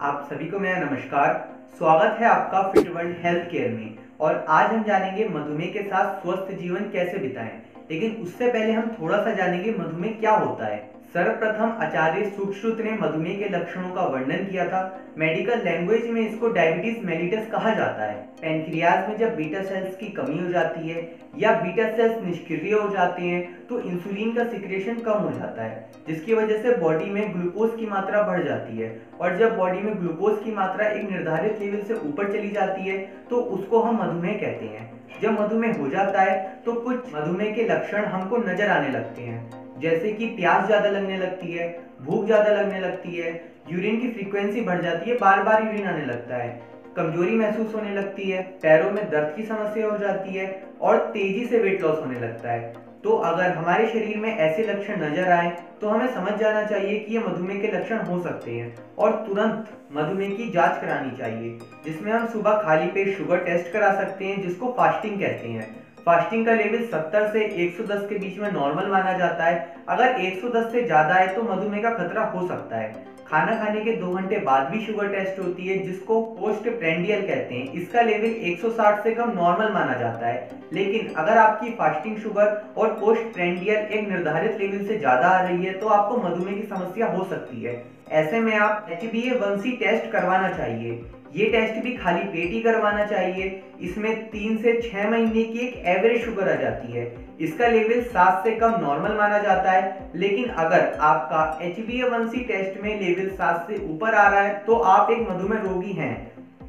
आप सभी को मेरा नमस्कार। स्वागत है आपका फिट वर्ल्ड हेल्थ केयर में। और आज हम जानेंगे मधुमेह के साथ स्वस्थ जीवन कैसे बिताएं। लेकिन उससे पहले हम थोड़ा सा जानेंगे मधुमेह क्या होता है। सर्वप्रथम आचार्य सुश्रुत ने मधुमेह के लक्षणों का वर्णन किया था। मेडिकल लैंग्वेज में इसको डायबिटीज मेलिटस कहा जाता है। पैनक्रियाज में जब बीटा सेल्स की कमी हो जाती है या बीटा सेल्स निष्क्रिय हो जाते हैं तो इंसुलिन का सिक्रेशन कम हो जाता है, जिसकी वजह से बॉडी में ग्लूकोज की मात्रा बढ़ जाती है। और जब बॉडी में ग्लूकोज की मात्रा एक निर्धारित लेवल से ऊपर चली जाती है तो उसको हम मधुमेह कहते हैं। जब मधुमेह हो जाता है तो कुछ मधुमेह के लक्षण हमको नजर आने लगते हैं, जैसे कि प्यास ज्यादा लगने लगती है, भूख ज्यादा लगने लगती है, यूरिन की फ्रीक्वेंसी बढ़ जाती है, बार बार यूरिन आने लगता है, कमजोरी महसूस होने लगती है, पैरों में दर्द की समस्या हो जाती है और तेजी से वेट लॉस होने लगता है। तो अगर हमारे शरीर में ऐसे लक्षण नजर आए तो हमें समझ जाना चाहिए कि ये मधुमेह के लक्षण हो सकते हैं और तुरंत मधुमेह की जांच करानी चाहिए, जिसमें हम सुबह खाली पेट शुगर टेस्ट करा सकते हैं, जिसको फास्टिंग कहते हैं। फास्टिंग का लेवल 70 से 110 के बीच में नॉर्मल माना जाता है। अगर 110 से ज्यादा है तो मधुमेह का खतरा हो सकता है। खाना खाने के 2 घंटे बाद भी शुगर टेस्ट होती है, जिसको पोस्ट प्रेंडियल कहते हैं। इसका लेवल 160 से कम नॉर्मल माना जाता है। लेकिन अगर आपकी फास्टिंग शुगर और पोस्ट प्रेंडियल एक निर्धारित लेवल से ज्यादा आ रही है तो आपको मधुमेह की समस्या हो सकती है। ऐसे में आप HbA1c टेस्ट करवाना चाहिए। ये टेस्ट भी खाली पेट ही करवाना चाहिए। इसमें 3 से 6 महीने की एक एवरेज शुगर आ जाती है। इसका लेवल 7 से कम नॉर्मल माना जाता है। लेकिन अगर आपका HbA1c टेस्ट में लेवल 7 से ऊपर आ रहा है तो आप एक मधुमेह रोगी हैं।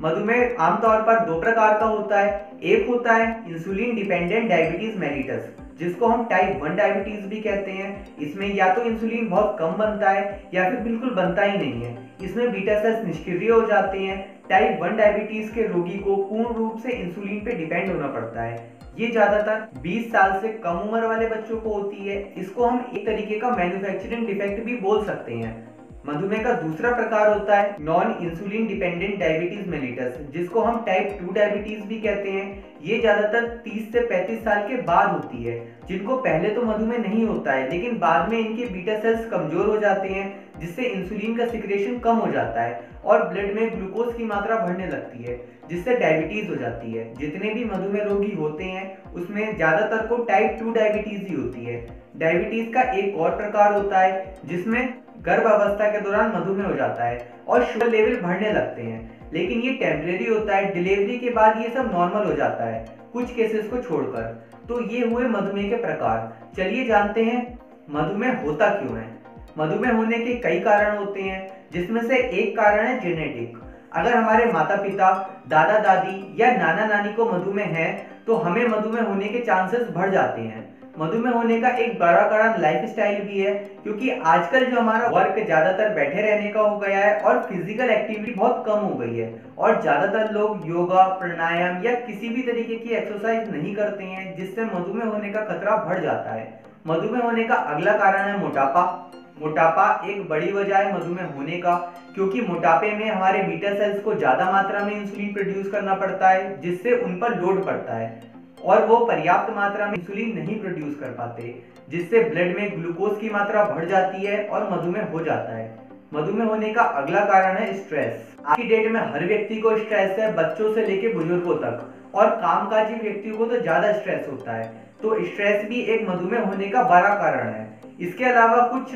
मधुमेह आमतौर पर 2 प्रकार का होता है। एक होता है इंसुलिन डिपेंडेंट डायबिटीज मेलिटस, जिसको हम टाइप 1 डायबिटीज भी कहते हैं। इसमें या तो इंसुलिन बहुत कम बनता है या फिर बिल्कुल बनता ही नहीं है। इसमें बीटा सेल्स निष्क्रिय हो जाते हैं। टाइप 1 डायबिटीज के रोगी को पूर्ण रूप से इंसुलिन पे डिपेंड होना पड़ता है। ये ज्यादातर 20 साल से कम उम्र वाले बच्चों को होती है। इसको हम एक तरीके का मैन्युफैक्चरिंग डिफेक्ट भी बोल सकते हैं। मधुमेह का दूसरा प्रकार होता है non insulin dependent diabetes mellitus, जिसको हम टाइप 2 डायबिटीज भी कहते हैं। ये ज्यादातर 30 से 35 साल के बाद होती है, जिनको पहले तो मधुमेह नहीं होता है लेकिन बाद में इनके बीटा सेल्स कमजोर हो जाते हैं, जिससे इंसुलिन का सिक्रेशन कम हो जाता है और ब्लड में ग्लूकोज की मात्रा बढ़ने लगती है, जिससे डायबिटीज हो जाती है। जितने भी मधुमेह रोगी होते हैं उसमें ज्यादातर को टाइप 2 डायबिटीज ही होती है। डायबिटीज का एक और प्रकार होता है जिसमें गर्भ अवस्था के दौरान मधुमेह हो जाता है और शुगर लेवल बढ़ने लगते हैं, लेकिन ये टेम्परेरी होता है। डिलीवरी के बाद ये सब नॉर्मल हो जाता है, कुछ केसेस को छोड़कर। तो ये हुए मधुमेह के प्रकार। चलिए जानते हैं मधुमेह होता क्यों है। मधुमेह होने के कई कारण होते हैं, जिसमें से एक कारण है जेनेटिक। अगर हमारे माता पिता, दादा दादी या नाना नानी को मधुमेह है तो हमें मधुमेह होने के चांसेस बढ़ जाते हैं। मधुमेह होने का एक बड़ा कारण लाइफस्टाइल भी है, क्योंकि आजकल जो हमारा वर्क ज्यादातर बैठे रहने का हो गया है और फिजिकल एक्टिविटी बहुत कम हो गई है और ज्यादातर लोग योगा, प्राणायाम या किसी भी तरीके की एक्सरसाइज नहीं करते हैं, जिससे मधुमेह होने का खतरा बढ़ जाता है। मधुमेह होने का अगला कारण है मोटापा। मोटापा एक बड़ी वजह है मधुमेह होने का, क्योंकि मोटापे में हमारे बीटा सेल्स को ज्यादा मात्रा में इंसुलिन प्रोड्यूस करना पड़ता है, जिससे उन पर लोड पड़ता है और वो पर्याप्त मात्रा में इंसुलिन नहीं प्रोड्यूस कर पाते, जिससे ब्लड में ग्लूकोज की मात्रा बढ़ जाती है और मधुमेह हो जाता है। मधुमेह होने का अगला कारण है स्ट्रेस। आज की डेट में हर व्यक्ति को स्ट्रेस है, बच्चों से लेकर बुजुर्गों तक, और कामकाजी व्यक्तियों को तो ज्यादा स्ट्रेस होता है। तो स्ट्रेस भी एक मधुमेह होने का बड़ा कारण है। इसके अलावा कुछ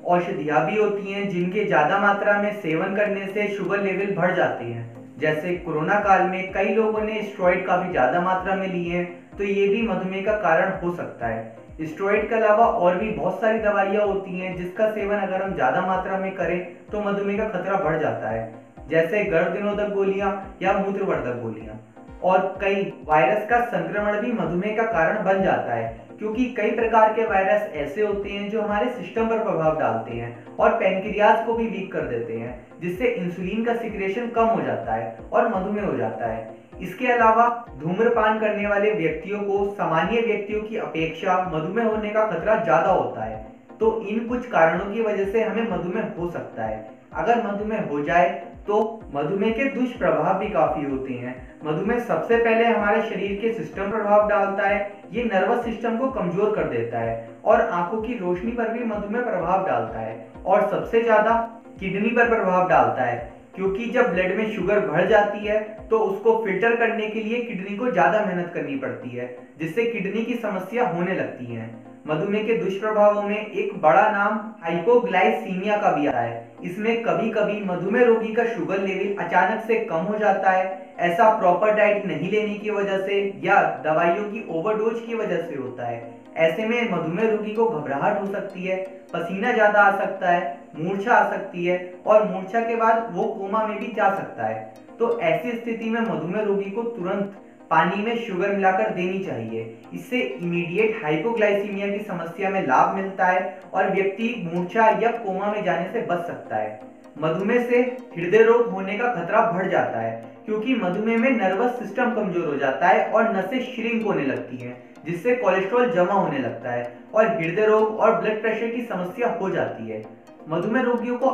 औषधियां भी होती हैं जिनके ज्यादा मात्रा में सेवन करने से शुगर लेवल बढ़ जाते हैं। जैसे कोरोना काल में कई लोगों ने स्टेरॉइड काफी ज्यादा मात्रा में लिए हैं, तो ये भी मधुमेह का कारण हो सकता है। स्टेरॉइड के अलावा और भी बहुत सारी दवाइयां होती हैं जिसका सेवन अगर हम ज्यादा मात्रा में करें तो मधुमेह का खतरा बढ़ जाता है, जैसे गर्भ निरोधक गोलियां या मूत्रवर्धक गोलियां। और कई वायरस का संक्रमण भी मधुमेह का कारण बन जाता है, क्योंकि कई प्रकार के वायरस ऐसे होते हैं जो हमारे सिस्टम पर प्रभाव डालते हैं और पैनक्रियाज को भी वीक कर देते हैं, जिससे इंसुलिन का सिक्रेशन कम हो जाता है और मधुमेह हो जाता है। इसके अलावा धूम्रपान करने वाले व्यक्तियों को सामान्य व्यक्तियों की अपेक्षा मधुमेह होने का खतरा ज्यादा होता है। तो इन कुछ कारणों की वजह से हमें मधुमेह हो सकता है। अगर मधुमेह हो जाए तो मधुमेह के दुष्प्रभाव भी काफी होते हैं। मधुमेह सबसे पहले हमारे शरीर के सिस्टम पर प्रभाव डालता है। ये नर्वस सिस्टम को कमजोर कर देता है और आंखों की रोशनी पर भी मधुमेह प्रभाव डालता है और सबसे ज्यादा किडनी पर प्रभाव डालता है। क्योंकि जब ब्लड में शुगर बढ़ जाती है तो उसको फिल्टर करने के लिए किडनी को ज़्यादा मेहनत करनी पड़ती है, जिससे किडनी की समस्या होने लगती है। मधुमेह के दुष्प्रभावों में एक बड़ा नाम हाइपोग्लाइसीमिया का भी आता है। इसमें कभी कभी मधुमेह रोगी का शुगर लेवल अचानक से कम हो जाता है। ऐसा प्रॉपर डाइट नहीं लेने की वजह से या दवाइयों की ओवरडोज की वजह से होता है। ऐसे में मधुमेह रोगी को घबराहट हो सकती है, पसीना ज्यादा आ सकता है, मूर्छा आ सकती है और मूर्छा के बाद वो कोमा में भी जा सकता है। तो ऐसी स्थिति में मधुमेह रोगी को तुरंत पानी में शुगर मिलाकर देनी चाहिए। इससे इमीडिएट हाइपोग्लाइसीमिया की समस्या में लाभ मिलता है और व्यक्ति मूर्छा या कोमा में जाने से बच सकता है। मधुमेह से हृदय रोग होने का खतरा बढ़ जाता है, क्योंकि मधुमेह में नर्वस सिस्टम कमजोर हो जाता है और नसें श्रिंक होने लगती हैं, जिससे कोलेस्ट्रॉल जमा होने लगता है और हृदय रोग और ब्लड प्रेशर की समस्या हो जाती है। मधुमेह रोगियों को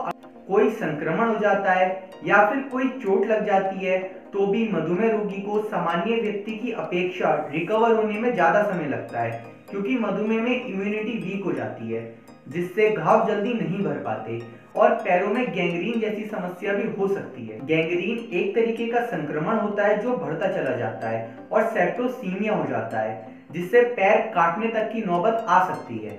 कोई संक्रमण हो जाता है या फिर कोई चोट लग जाती है तो भी मधुमेह रोगी को सामान्य व्यक्ति की अपेक्षा रिकवर होने में ज्यादा समय लगता है, क्योंकि मधुमेह में इम्यूनिटी वीक हो जाती है, जिससे घाव जल्दी नहीं भर पाते और पैरों में गैंग्रीन जैसी समस्या भी हो सकती है। गैंग्रीन एक तरीके का संक्रमण होता है जो बढ़ता चला जाता है और सेप्टोसीमिया हो जाता है, जिससे पैर काटने तक की नौबत आ सकती है।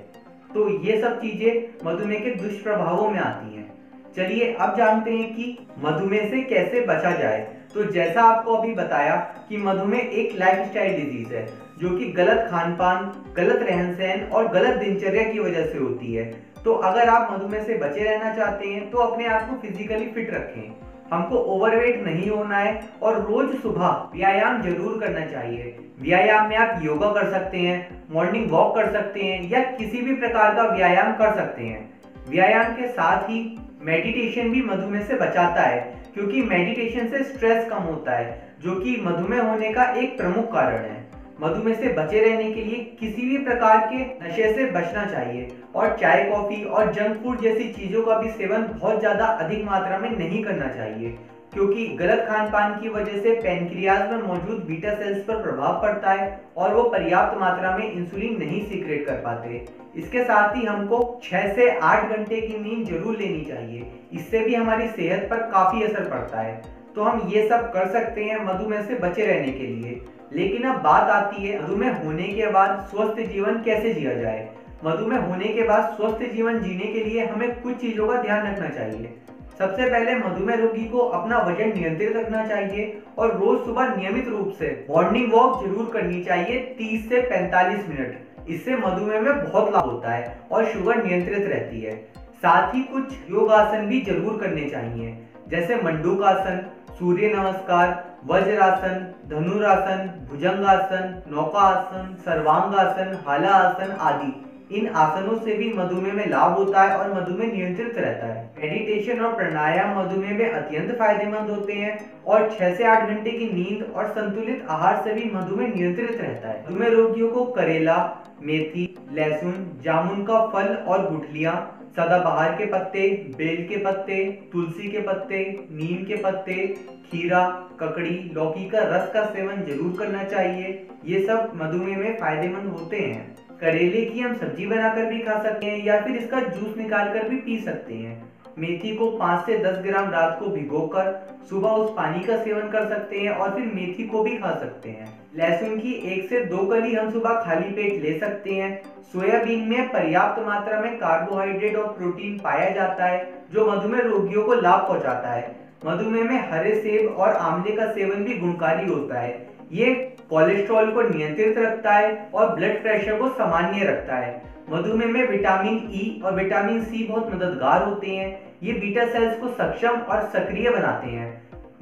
तो ये सब चीजें मधुमेह के दुष्प्रभावों में आती हैं। चलिए अब जानते हैं कि मधुमेह से कैसे बचा जाए। तो जैसा आपको अभी बताया कि मधुमेह एक लाइफस्टाइल डिजीज है जो कि गलत खान पान, गलत रहन सहन और गलत दिनचर्या की वजह से होती है। तो अगर आप मधुमेह से बचे रहना चाहते हैं तो अपने आप को फिजिकली फिट रखें। हमको ओवरवेट नहीं होना है और रोज सुबह व्यायाम जरूर करना चाहिए। व्यायाम में आप योगा कर सकते हैं, मॉर्निंग वॉक कर सकते हैं या किसी भी प्रकार का व्यायाम कर सकते हैं। व्यायाम के साथ ही मेडिटेशन भी मधुमेह से बचाता है, क्योंकि मेडिटेशन से स्ट्रेस कम होता है, जो कि मधुमेह होने का एक प्रमुख कारण है। मधुमेह से बचे रहने के लिए किसी भी प्रकार के नशे से बचना चाहिए और चाय, कॉफी और जंक फूड जैसी चीजों का भी सेवन बहुत ज्यादा अधिक मात्रा में नहीं करना चाहिए, क्योंकि गलत खान पान की वजह से पैनक्रियाज में मौजूद बीटा सेल्स पर प्रभाव पड़ता है और वो पर्याप्त मात्रा में इंसुलिन नहीं सीक्रेट कर पाते। इसके साथ ही हमको 6 से 8 घंटे की नींद जरूर लेनी चाहिए। इससे भी हमारी सेहत पर काफी असर पड़ता है। तो हम ये सब कर सकते हैं मधुमेह से बचे रहने के लिए। लेकिन अब बात आती है मधुमेह होने के बाद स्वस्थ जीवन कैसे जिया जाए। मधुमेह होने के बाद स्वस्थ जीवन जीने के लिए हमें कुछ चीजों का ध्यान रखना चाहिए। सबसे पहले मधुमेह रोगी को अपना वजन नियंत्रित रखना चाहिए और रोज सुबह नियमित रूप से मॉर्निंग वॉक जरूर करनी चाहिए 30 से 45 मिनट। इससे मधुमेह में बहुत लाभ होता है और शुगर नियंत्रित रहती है। साथ ही कुछ योगासन भी जरूर करने चाहिए, जैसे मंडूकासन, सूर्य नमस्कार, वज्रासन, धनुरासन, भुजंगासन, नौकासन, सर्वांगासन, हलासन आदि। इन आसनों से भी मधुमेह में लाभ होता है और मधुमेह नियंत्रित रहता है। मेडिटेशन और प्राणायाम मधुमेह में अत्यंत फायदेमंद होते हैं और 6 से 8 घंटे की नींद और संतुलित आहार से भी मधुमेह नियंत्रित रहता है। मधुमेह रोगियों को करेला, मेथी, लहसुन, जामुन का फल और गुठलियां, सदाबहार के पत्ते, बेल के पत्ते, तुलसी के पत्ते, नीम के पत्ते, खीरा, ककड़ी, लौकी का रस का सेवन जरूर करना चाहिए। ये सब मधुमेह में फायदेमंद होते हैं। करेले की हम सब्जी बनाकर भी खा सकते हैं या फिर इसका जूस निकालकर भी पी सकते हैं। मेथी को 5 से 10 ग्राम रात को भिगोकर सुबह उस पानी का सेवन कर सकते हैं और फिर मेथी को भी खा सकते हैं। लहसुन की 1 से 2 कली हम सुबह खाली पेट ले सकते हैं। सोयाबीन में पर्याप्त मात्रा में कार्बोहाइड्रेट और प्रोटीन पाया जाता है, जो मधुमेह रोगियों को लाभ पहुंचाता है। मधुमेह में हरे सेब और आंवले का सेवन भी गुणकारी होता है। ये कोलेस्ट्रॉल को नियंत्रित रखता है और ब्लड प्रेशर को सामान्य रखता है। मधुमेह में विटामिन ई और विटामिन सी बहुत मददगार होते हैं। ये बीटा सेल्स को सक्षम और सक्रिय बनाते हैं।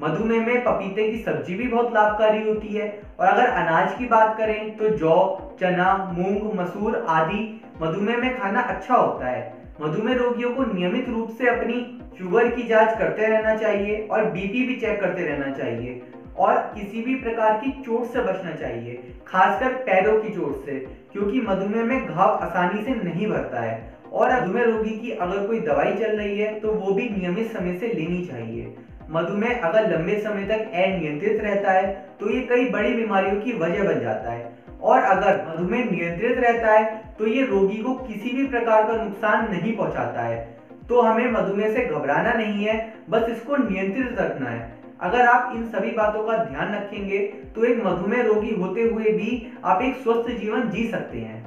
मधुमेह में पपीते की सब्जी भी बहुत लाभकारी होती है। और अगर अनाज की बात करें तो जौ, चना, मूंग, मसूर आदि मधुमेह में खाना अच्छा होता है। मधुमेह रोगियों को नियमित रूप से अपनी शुगर की जांच करते रहना चाहिए और बीपी भी चेक करते रहना चाहिए और किसी भी प्रकार की चोट से बचना चाहिए, खासकर पैरों की चोट से, क्योंकि मधुमेह में घाव आसानी से नहीं भरता है। और मधुमेह रोगी की अगर कोई दवाई चल रही है तो वो भी नियमित समय से लेनी चाहिए। मधुमेह अगर लंबे समय तक अनियंत्रित रहता है तो ये कई बड़ी बीमारियों की वजह बन जाता है। और अगर मधुमेह नियंत्रित रहता है तो ये रोगी को किसी भी प्रकार का नुकसान नहीं पहुंचाता है। तो हमें मधुमेह से घबराना नहीं है, बस इसको नियंत्रित रखना है। अगर आप इन सभी बातों का ध्यान रखेंगे तो एक मधुमेह रोगी होते हुए भी आप एक स्वस्थ जीवन जी सकते हैं।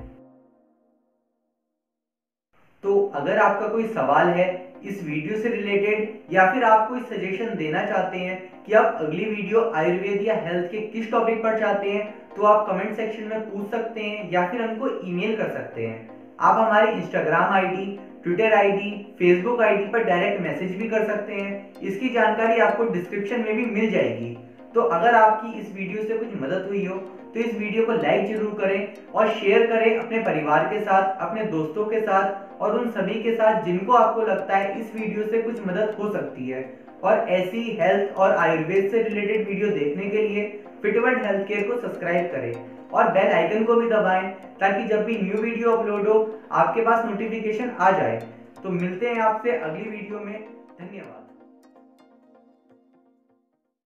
तो अगर आपका कोई सवाल है इस वीडियो से रिलेटेड या फिर आप कोई सजेशन देना चाहते हैं कि आप अगली वीडियो आयुर्वेद या हेल्थ के किस टॉपिक पर चाहते हैं, तो आप कमेंट सेक्शन में पूछ सकते हैं या फिर हमको ईमेल कर सकते हैं। आप हमारी Instagram ID, Twitter ID, Facebook ID पर डायरेक्ट मैसेज भी कर सकते हैं। इसकी जानकारी आपको डिस्क्रिप्शन में भी मिल जाएगी। तो अगर आपकी इस वीडियो से कुछ मदद हुई हो तो इस वीडियो को लाइक जरूर करें और शेयर करें अपने परिवार के साथ, अपने दोस्तों के साथ और उन सभी के साथ जिनको आपको लगता है इस वीडियो से कुछ मदद हो सकती है। और ऐसी हेल्थ और आयुर्वेद से रिलेटेड वीडियो देखने के लिए फिटवर्ल्ड हेल्थ केयर को सब्सक्राइब करें और बेल आइकन को भी दबाएं ताकि जब भी न्यू वीडियो अपलोड हो आपके पास नोटिफिकेशन आ जाए। तो मिलते हैं आपसे अगली वीडियो में। धन्यवाद।